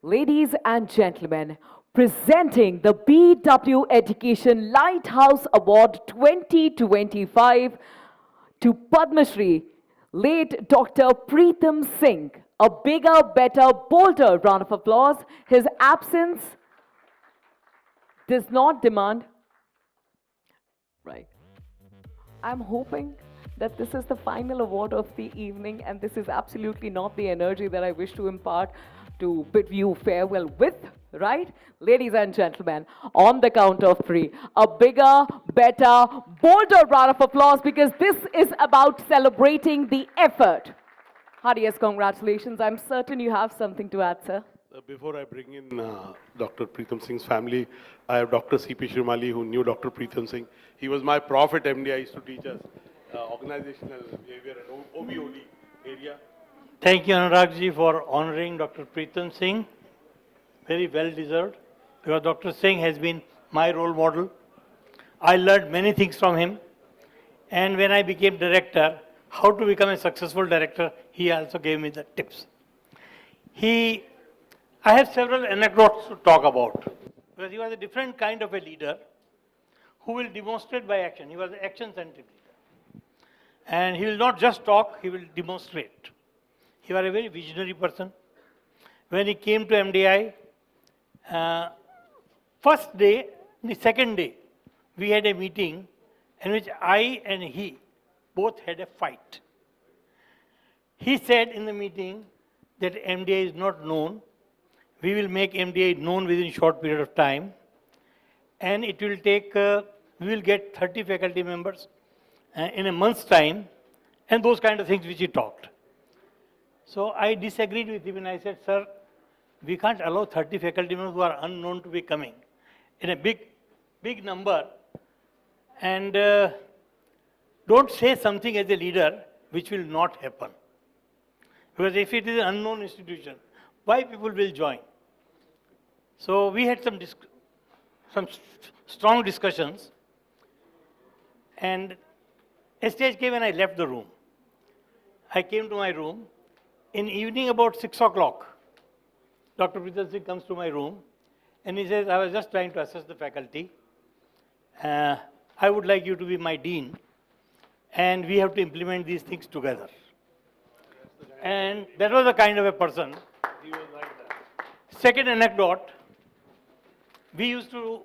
Ladies and gentlemen, presenting the BW Education Lighthouse Award 2025 to Padmashri, late Dr. Pritam Singh. A bigger, better, bolder round of applause. His absence does not demand. Right. I'm hoping that this is the final award of the evening, and this is absolutely not the energy that I wish to impart to bid you farewell with, right? Ladies and gentlemen, on the count of three, a bigger, better, bolder round of applause because this is about celebrating the effort. Heartiest congratulations. I'm certain you have something to add, sir. Before I bring in Dr. Pritam Singh's family, I have Dr. C.P. Shrimali, who knew Dr. Pritam Singh. He was my prof at MD. I used to teach us organizational behavior and OBOD area. Thank you, Anurag ji, for honoring Dr. Pritam Singh. Very well deserved, because Dr. Singh has been my role model. I learned many things from him. And when I became director, how to become a successful director, he also gave me the tips. I have several anecdotes to talk about, because he was a different kind of a leader who will demonstrate by action. He was an action-centric leader. And he will not just talk, he will demonstrate. He was a very visionary person. When he came to MDI, first day, the second day, we had a meeting in which I and he both had a fight. He said in the meeting that MDI is not known. We will make MDI known within a short period of time. And it will take, we will get 30 faculty members in a month's time, and those kind of things which he talked. So I disagreed with him and I said, sir, we can't allow 30 faculty members who are unknown to be coming in a big number. And don't say something as a leader which will not happen. Because if it is an unknown institution, why people will join? So we had some strong discussions, and a stage came when I left the room. I came to my room. In evening about 6 o'clock, Dr. Pritam Singh comes to my room, and he says, I was just trying to assess the faculty. I would like you to be my dean, and we have to implement these things together. And that was the kind of a person. He was like that. Second anecdote, we used to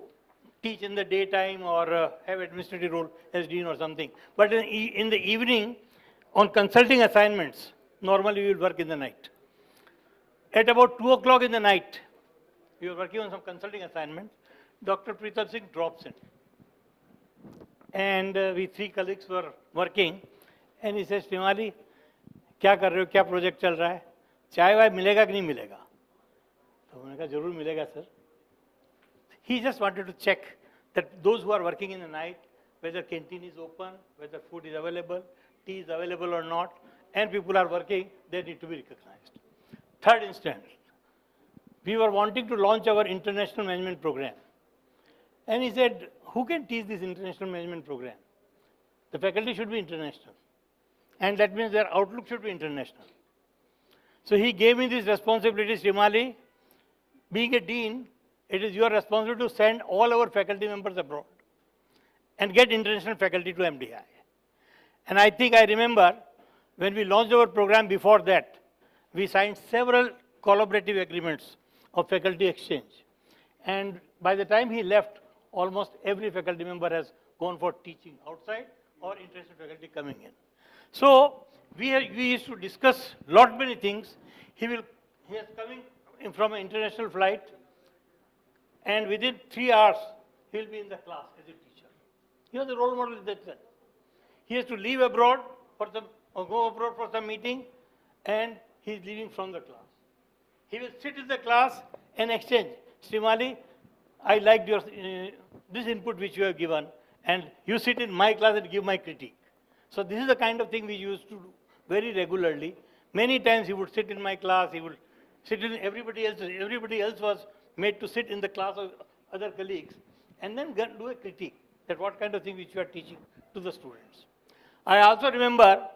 teach in the daytime or have administrative role as dean or something. But in the evening, on consulting assignments, normally we will work in the night. At about 2 o'clock in the night, we were working on some consulting assignments. Dr. Pritam Singh drops in. And we three colleagues were working. And he says, Shrimali, क्या कर रहे हो, क्या project चल रहा है, चाय वाय मिलेगा कि नहीं मिलेगा? तो उन्होंने कहा जरूर मिलेगा sir. He just wanted to check that those who are working in the night, whether canteen is open, whether food is available, tea is available or not, and people are working, they need to be recognized. Third instance, we were wanting to launch our international management program. And he said, who can teach this international management program? The faculty should be international. And that means their outlook should be international. So he gave me this responsibility, Shrimali. Being a dean, it is your responsibility to send all our faculty members abroad and get international faculty to MDI. And I think I remember when we launched our program before that, we signed several collaborative agreements of faculty exchange. And by the time he left, almost every faculty member has gone for teaching outside or international faculty coming in. So we used to discuss lot many things. He is coming in from an international flight, and within 3 hours, he will be in the class as a teacher. He was a role model in that sense. He has to leave abroad for some, or go abroad for some meeting, and he is leaving from the class. He will sit in the class and exchange. Shrimali, I liked your this input which you have given, and you sit in my class and give my critique. So this is the kind of thing we used to do very regularly. Many times he would sit in my class, he would sit in everybody else. Everybody else was made to sit in the class of other colleagues and then do a critique that what kind of thing which you are teaching to the students. I also remember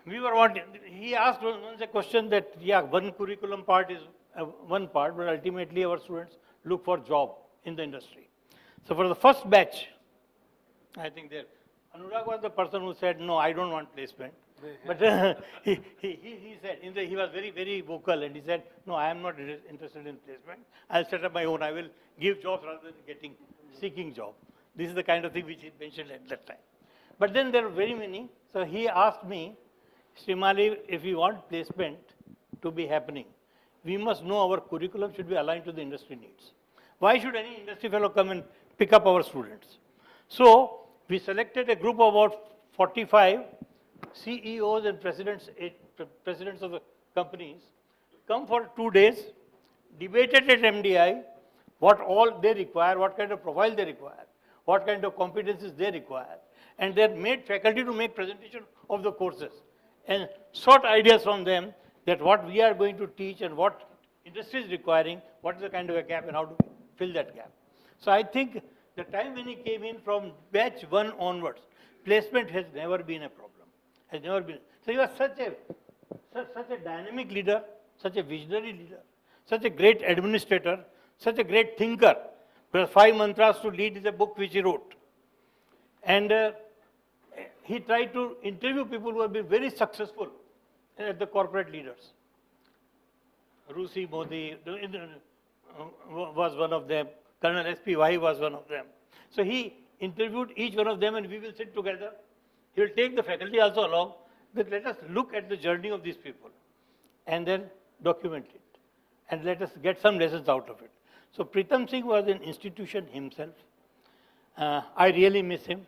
we were wanting, he asked once a question that, yeah, one curriculum part is one part, but ultimately our students look for job in the industry. So for the first batch, I think there, Anurag was the person who said, no, I don't want placement. But he said, he was very, very vocal, and he said, no, I am not interested in placement. I'll set up my own. I will give jobs rather than seeking job. This is the kind of thing which he mentioned at that time. But then there are very many. So he asked me, Srimali, if we want placement to be happening, we must know our curriculum should be aligned to the industry needs. Why should any industry fellow come and pick up our students? So we selected a group of about 45 CEOs and presidents of the companies, come for 2 days, debated at MDI what all they require, what kind of profile they require, what kind of competencies they require, and they made faculty to make presentation of the courses and sought ideas from them that what we are going to teach and what industry is requiring, what is the kind of a gap and how to fill that gap. So I think the time when he came in from batch 1 onwards, placement has never been a problem. Has never been. So he was such a dynamic leader, such a visionary leader, such a great administrator, such a great thinker. Because 5 Mantras to Lead is a book which he wrote. And he tried to interview people who have been very successful as the corporate leaders. Rusi Modi was one of them. Colonel S.P. Vahi was one of them. So he interviewed each one of them, and we will sit together. He will take the faculty also along. But let us look at the journey of these people and then document it. And let us get some lessons out of it. So Pritam Singh was an institution himself. I really miss him.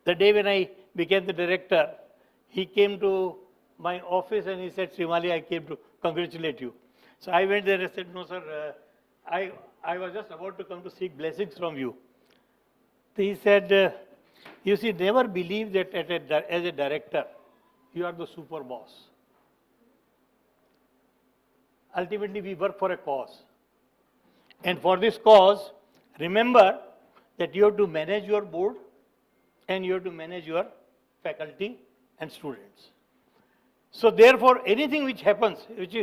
The day when I became the director, he came to my office and he said, Srimali, I came to congratulate you. So I went there and said, no, sir, I was just about to come to seek blessings from you. So he said, you see, never believe that as a director, you are the super boss. Ultimately, we work for a cause. And for this cause, remember that you have to manage your board and you have to manage your faculty and students. So therefore, anything which happens, which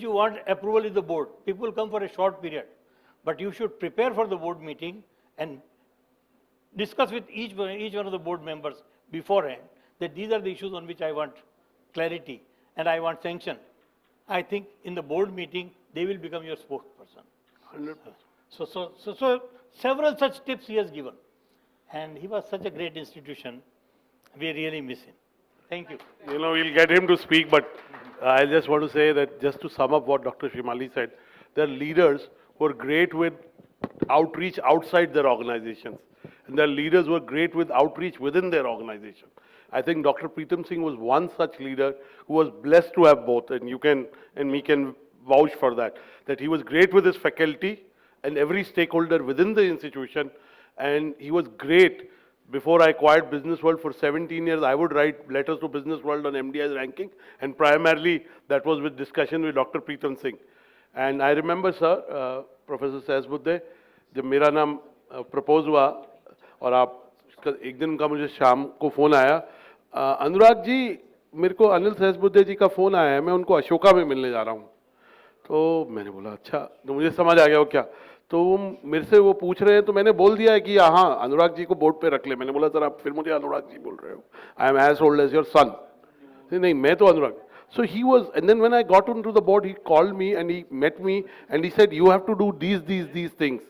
you want approval in the board, people come for a short period. But you should prepare for the board meeting and discuss with each one of the board members beforehand that these are the issues on which I want clarity and I want sanction. I think in the board meeting, they will become your spokesperson. 100%. So several such tips he has given. And he was such a great institution. We really miss him. Thank you. You know, we'll get him to speak, but I just want to say that just to sum up what Dr. Srimali said, there are leaders who are great with outreach outside their organizations. And there are leaders who are great with outreach within their organization. I think Dr. Pritam Singh was one such leader who was blessed to have both, and you can, and me can vouch for that, that he was great with his faculty and every stakeholder within the institution, and he was great. Before I acquired Business World for 17 years, I would write letters to Business World on MDI's ranking, and primarily that was with discussion with Dr. Pritam Singh. And I remember, sir, Professor Sehsbuddhe, जब मेरा नाम propose हुआ और आप एक दिन का मुझे शाम को फ़ोन आया, अनुराग जी मेरे को अनिल सहस्बुद्धे जी का फ़ोन आया है, मैं उनको अशोका में मिलने जा रहा हूँ. तो मैंने बोला अच्छा, तो मुझे समझ आ गया वो क्या. तो मेरे से वो पूछ रहे हैं, तो मैंने बोल दिया है कि हाँ अनुराग जी को बोर्ड पे रख ले. मैंने बोला सर आप फिर मुझे अनुराग जी बोल रहे हो, I am as old as your son. नहीं मैं तो अनुराग. So he was, and then when I got into the board, he called me and he met me and he said, you have to do these things.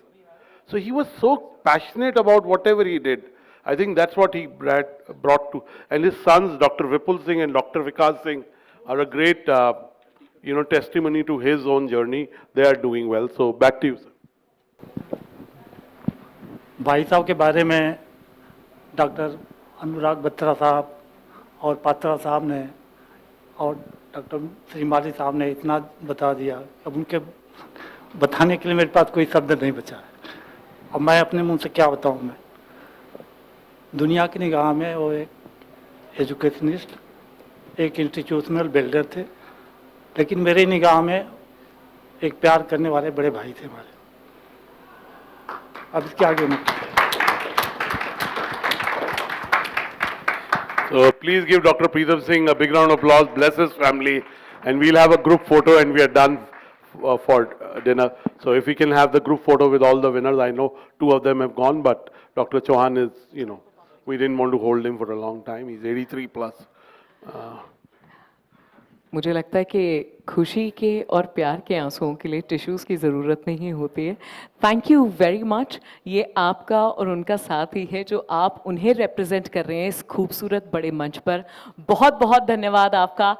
So he was so passionate about whatever he did. I think that's what he brought to. And his sons, Dr. Vipul Singh and Dr. Vikas Singh, are a great, testimony to his own journey. They are doing well. So back to you, sir. भाई साहब के बारे में doctor अनुराग बत्रा साहब और पात्रा साहब ने और डॉक्टर श्रीमाली साहब ने इतना बता दिया, अब उनके बताने के लिए मेरे पास कोई शब्द नहीं बचा है. अब मैं अपने मुंह से क्या बताऊं. मैं दुनिया की निगाह में वो एक एजुकेशनिस्ट, एक इंस्टीट्यूशनल बिल्डर थे, लेकिन मेरी निगाह में एक प्यार करने वाले बड़े भाई थे हमारे. अब इसके आगे मैं So please give Dr. Pritam Singh a big round of applause, bless his family, and we'll have a group photo and we are done for dinner. So if we can have the group photo with all the winners, I know 2 of them have gone, but Dr. Chauhan is, you know, we didn't want to hold him for a long time. He's 83 plus. मुझे लगता है कि खुशी के और प्यार के आंसुओं के लिए टिश्यूज़ की ज़रूरत नहीं होती है. Thank you very much. ये आपका और उनका साथ ही है जो आप उन्हें रिप्रेजेंट कर रहे हैं इस खूबसूरत बड़े मंच पर. बहुत बहुत धन्यवाद आपका.